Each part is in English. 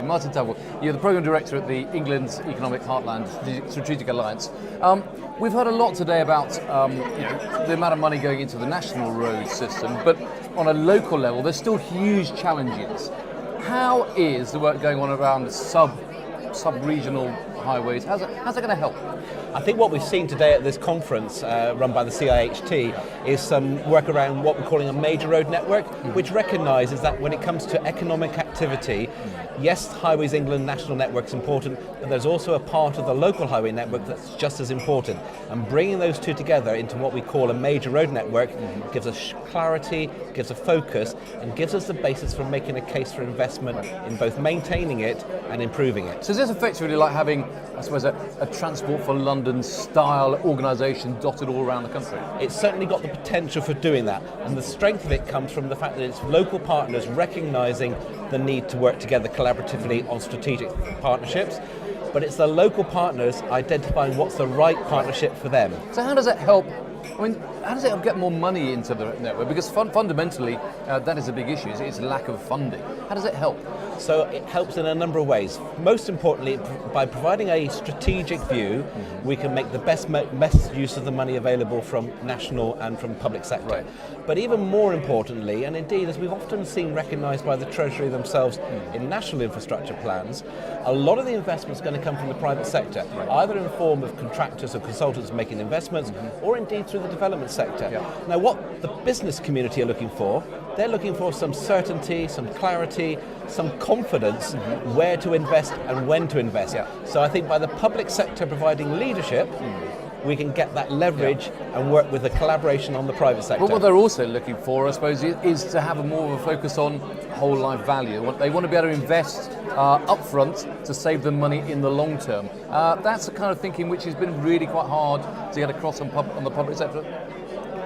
Martin Tugwell, you're the Programme Director at the England's Economic Heartland Strategic Alliance. We've heard a lot today about the amount of money going into the national road system, but on a local level there's still huge challenges. How is the work going on around sub-regional highways? How's it going to help? I think what we've seen today at this conference run by the CIHT is some work around what we're calling a major road network, which recognises that when it comes to economic activity, yes, Highways England national network is important, but there's also a part of the local highway network that's just as important. And bringing those two together into what we call a major road network gives us clarity, gives a focus, and gives us the basis for making a case for investment in both maintaining it and improving it. So is this effectively like having, I suppose, a Transport for London style organisation dotted all around the country? It's certainly got the potential for doing that, and the strength of it comes from the fact that it's local partners recognising the need to work together collaboratively on strategic partnerships, but it's the local partners identifying what's the right partnership for them. So how does it help? I mean, how does it help get more money into the network? Because fundamentally, that is a big issue, it's lack of funding. How does it help? So it helps in a number of ways. Most importantly, by providing a strategic view, we can make the best use of the money available from national and from public sector. Right. But even more importantly, and indeed as we've often seen recognised by the Treasury themselves in national infrastructure plans, a lot of the investment is going to come from the private sector, either in the form of contractors or consultants making investments, or indeed through the development sector. Yeah. Now what the business community are looking for, they're looking for some certainty, some clarity, some confidence where to invest and when to invest. Yeah. So I think by the public sector providing leadership, we can get that leverage and work with the collaboration on the private sector. But what they're also looking for, I suppose, is to have more of a focus on whole life value. They want to be able to invest upfront to save them money in the long term. That's the kind of thinking which has been really quite hard to get across on the public sector.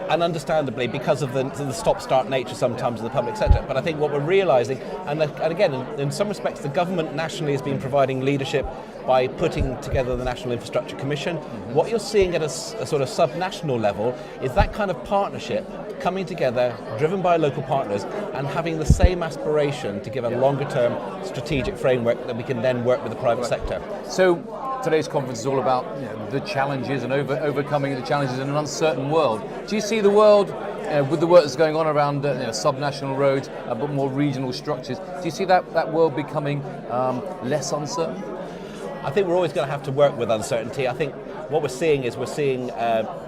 And understandably, because of the stop-start nature sometimes of the public sector. But I think what we're realising, and again, in some respects, the government nationally has been providing leadership by putting together the National Infrastructure Commission. What you're seeing at a sort of sub-national level is that kind of partnership coming together, driven by local partners, and having the same aspiration to give a longer-term strategic framework that we can then work with the private sector. So today's conference is all about the challenges and overcoming the challenges in an uncertain world. Do you see the world, with the work that's going on around sub-national roads, but more regional structures, do you see that world becoming less uncertain? I think we're always going to have to work with uncertainty. I think what we're seeing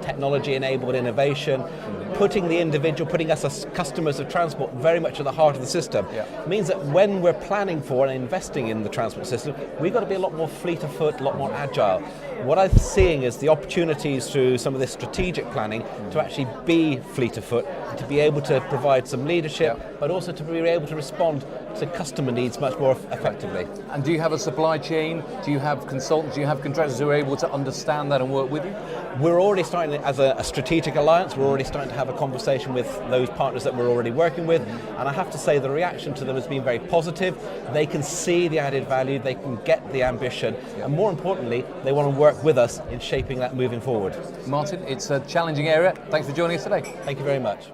technology-enabled innovation, putting the individual, putting us as customers of transport very much at the heart of the system. Yeah. It means that when we're planning for and investing in the transport system, we've got to be a lot more fleet of foot, a lot more agile. What I'm seeing is the opportunities through some of this strategic planning to actually be fleet of foot, to be able to provide some leadership, but also to be able to respond to customer needs much more effectively. And do you have a supply chain? Do you have consultants? Do you have contractors who are able to understand that and work with you? We're already starting, as a strategic alliance, we're already starting to have a conversation with those partners that we're already working with, and I have to say the reaction to them has been very positive. They can see the added value, they can get the ambition, and more importantly, they want to work with us in shaping that moving forward. Martin, it's a challenging area. Thanks for joining us today. Thank you very much.